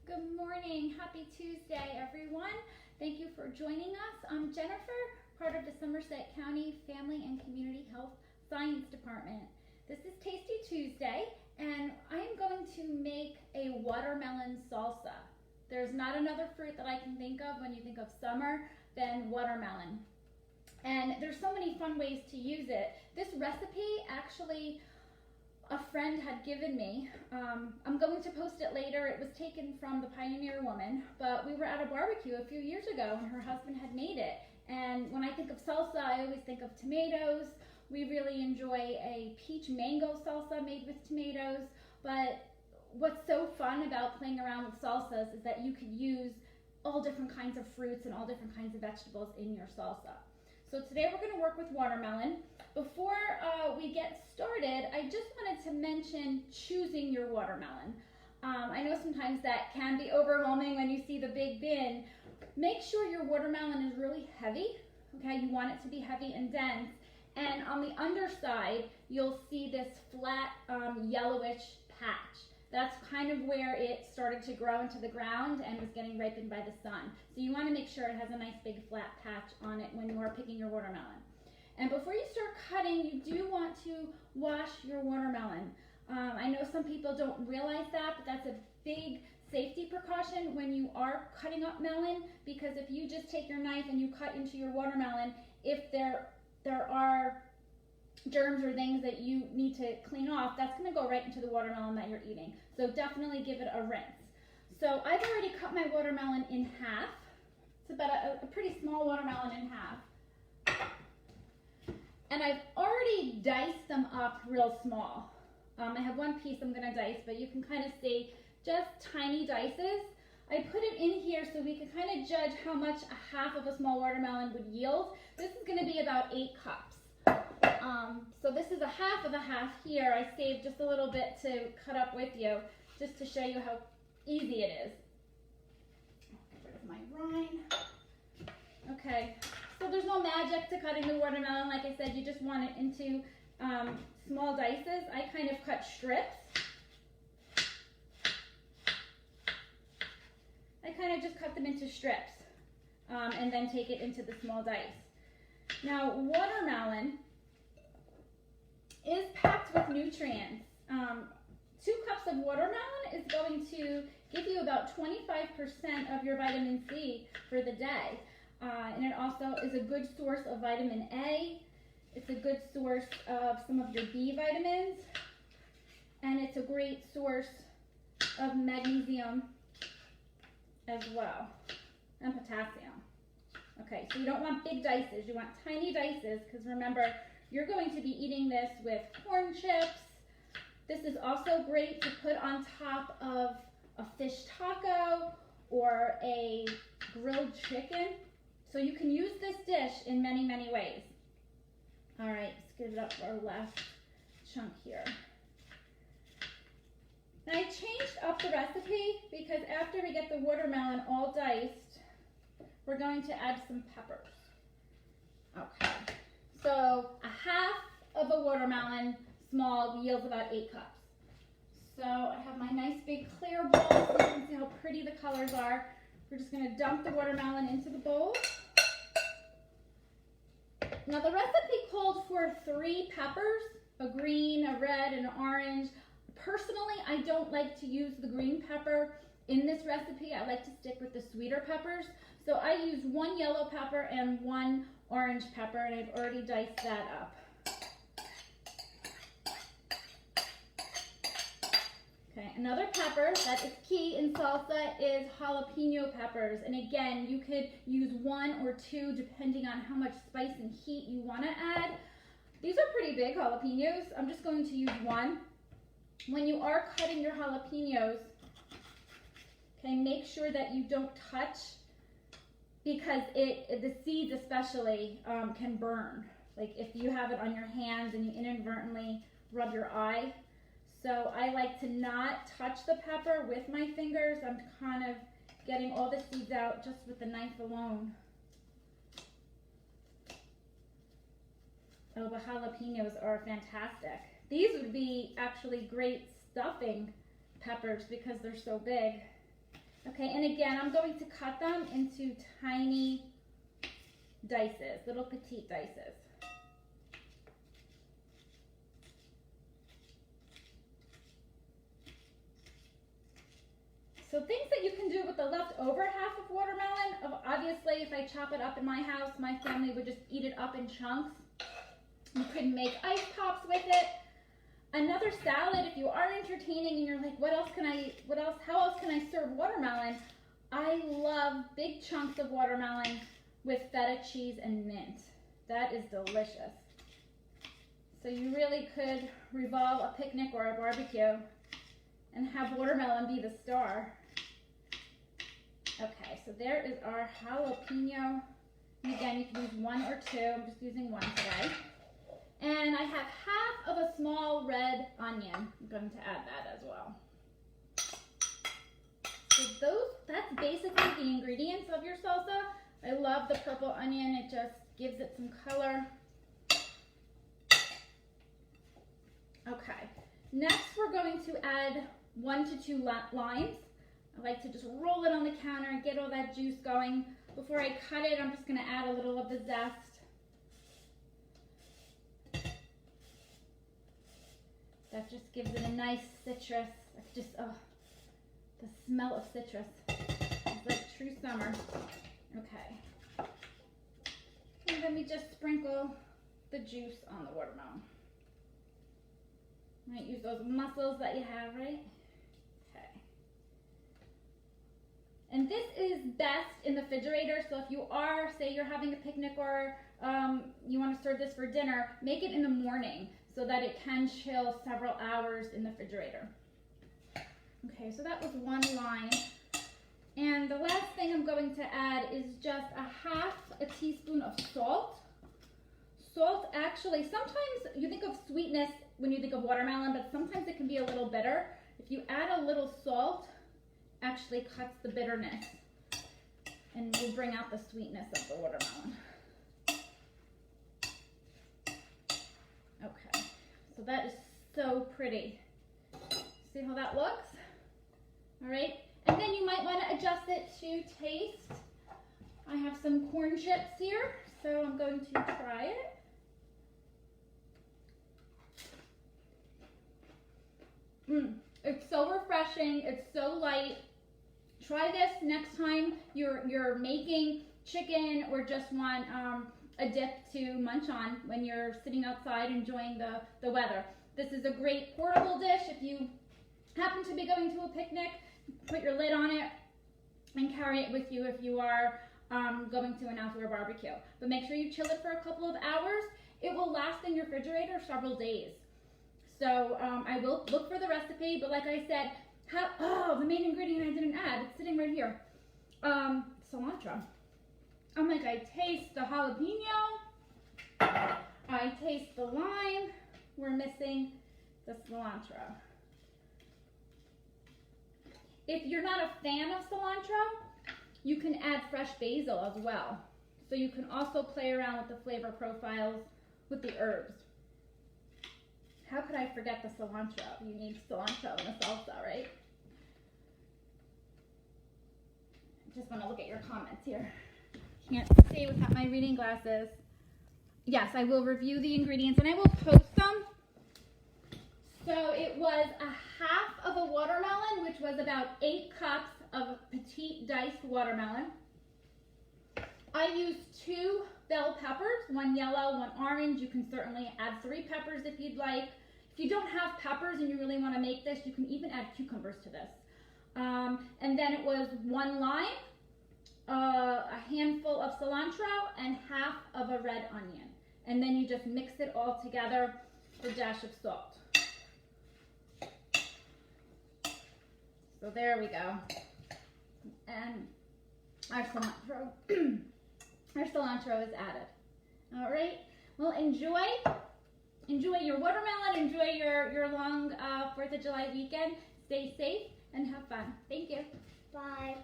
Good morning. Happy Tuesday, everyone. Thank you for joining us. I'm Jennifer, part of the Somerset County Family and Community Health Science Department. This is Tasty Tuesday, and I am going to make a watermelon salsa. There's not another fruit that I can think of when you think of summer than watermelon. And there's so many fun ways to use it. This recipe actually a friend had given me. I'm going to post it later. It was taken from the Pioneer Woman, but we were at a barbecue a few years ago and her husband had made it. And when I think of salsa, I always think of tomatoes. We really enjoy a peach mango salsa made with tomatoes, but what's so fun about playing around with salsas is that you could use all different kinds of fruits and all different kinds of vegetables in your salsa. So today we're going to work with watermelon. Before we get started, I just wanted to mention choosing your watermelon. I know sometimes that can be overwhelming when you see the big bin. Make sure your watermelon is really heavy, okay? You want it to be heavy and dense. And on the underside, you'll see this flat yellowish patch. That's kind of where it started to grow into the ground and was getting ripened by the sun. So you want to make sure it has a nice big flat patch on it when you are picking your watermelon. And before you start cutting, you do want to wash your watermelon. I know some people don't realize that, but that's a big safety precaution when you are cutting up melon, because if you just take your knife and you cut into your watermelon, if there are germs or things that you need to clean off, that's going to go right into the watermelon that you're eating. So definitely give it a rinse. So I've already cut my watermelon in half. It's about a pretty small watermelon in half. And I've already diced them up real small. I have one piece I'm going to dice, but you can kind of see just tiny dices. I put it in here so we can kind of judge how much a half of a small watermelon would yield. This is going to be about 8 cups. So this is a half of a half here. I saved just a little bit to cut up with you, just to show you how easy it is. Get rid of my rind. Okay, so there's no magic to cutting the watermelon. Like I said, you just want it into small dices. I kind of cut strips. I kind of just cut them into strips and then take it into the small dice. Now, watermelon is packed with nutrients. 2 cups of watermelon is going to give you about 25% of your vitamin C for the day. And it also is a good source of vitamin A. It's a good source of some of your B vitamins. And it's a great source of magnesium as well, and potassium. Okay, so you don't want big dices, you want tiny dices, because remember, you're going to be eating this with corn chips. This is also great to put on top of a fish taco or a grilled chicken. So you can use this dish in many, many ways. All right, let's get it up for our last chunk here. Now I changed up the recipe because after we get the watermelon all diced, we're going to add some peppers. Okay, so a half of a watermelon small yields about 8 cups. So I have my nice big clear bowl so you can see how pretty the colors are. We're just going to dump the watermelon into the bowl. Now the recipe called for 3 peppers, a green, a red, and an orange. Personally, I don't like to use the green pepper in this recipe. I like to stick with the sweeter peppers. So I used 1 yellow pepper and 1 orange pepper, and I've already diced that up. Okay, another pepper that is key in salsa is jalapeno peppers. And again, you could use 1 or 2 depending on how much spice and heat you want to add. These are pretty big jalapenos. I'm just going to use 1. When you are cutting your jalapenos, okay, make sure that you don't touch, because the seeds especially can burn. Like if you have it on your hands and you inadvertently rub your eye. So I like to not touch the pepper with my fingers. I'm kind of getting all the seeds out just with the knife alone. Oh, the jalapenos are fantastic. These would be actually great stuffing peppers because they're so big. Okay, and again, I'm going to cut them into tiny dices, little petite dices. So things that you can do with the leftover half of watermelon, obviously if I chop it up in my house, my family would just eat it up in chunks. You could make ice pops with it. Another salad, if you are entertaining and you're like, how else can I serve watermelon? I love big chunks of watermelon with feta cheese and mint. That is delicious. So you really could revolve a picnic or a barbecue and have watermelon be the star. Okay, so there is our jalapeno. And again, you can use one or two. I'm just using one today. And I have half of a small red onion. I'm going to add that as well. So that's basically the ingredients of your salsa. I love the purple onion. It just gives it some color. Okay, next we're going to add 1 to 2 limes. I like to just roll it on the counter and get all that juice going. Before I cut it, I'm just going to add a little of the zest. That just gives it a nice citrus. The smell of citrus. It's like true summer. Okay. And then we just sprinkle the juice on the watermelon. Might use those mussels that you have, right? Okay. And this is best in the refrigerator. So if you are, say you're having a picnic or you want to serve this for dinner, make it in the morning so that it can chill several hours in the refrigerator. Okay, so that was 1 lime. And the last thing I'm going to add is just a teaspoon of salt. Salt actually, sometimes you think of sweetness when you think of watermelon, but sometimes it can be a little bitter. If you add a little salt, actually cuts the bitterness and will bring out the sweetness of the watermelon. Okay, so that is so pretty. See how that looks? All right, and then you might want to adjust it to taste. I have some corn chips here, so I'm going to try it. It's so refreshing. It's so light. Try this next time you're making chicken or just want a dip to munch on when you're sitting outside enjoying the weather. This is a great portable dish. If you happen to be going to a picnic, put your lid on it and carry it with you if you are going to an outdoor barbecue. But make sure you chill it for a couple of hours. It will last in your refrigerator several days. So I will look for the recipe, but like I said, the main ingredient I didn't add, it's sitting right here, cilantro. I'm like, I taste the jalapeno, I taste the lime, we're missing the cilantro. If you're not a fan of cilantro, you can add fresh basil as well. So you can also play around with the flavor profiles with the herbs. How could I forget the cilantro? You need cilantro in the salsa, right? I just want to look at your comments here. Can't see without my reading glasses. Yes, I will review the ingredients and I will post them. So it was a half of a watermelon, which was about 8 cups of petite diced watermelon. I used 2 bell peppers, 1 yellow, 1 orange. You can certainly add 3 peppers if you'd like. If you don't have peppers and you really want to make this, you can even add cucumbers to this. And then it was 1 lime, a handful of cilantro, and half of a red onion. And then you just mix it all together with a dash of salt. So there we go. And our cilantro is added. All right. Well, enjoy your watermelon. Enjoy your long 4th of July weekend. Stay safe and have fun. Thank you. Bye.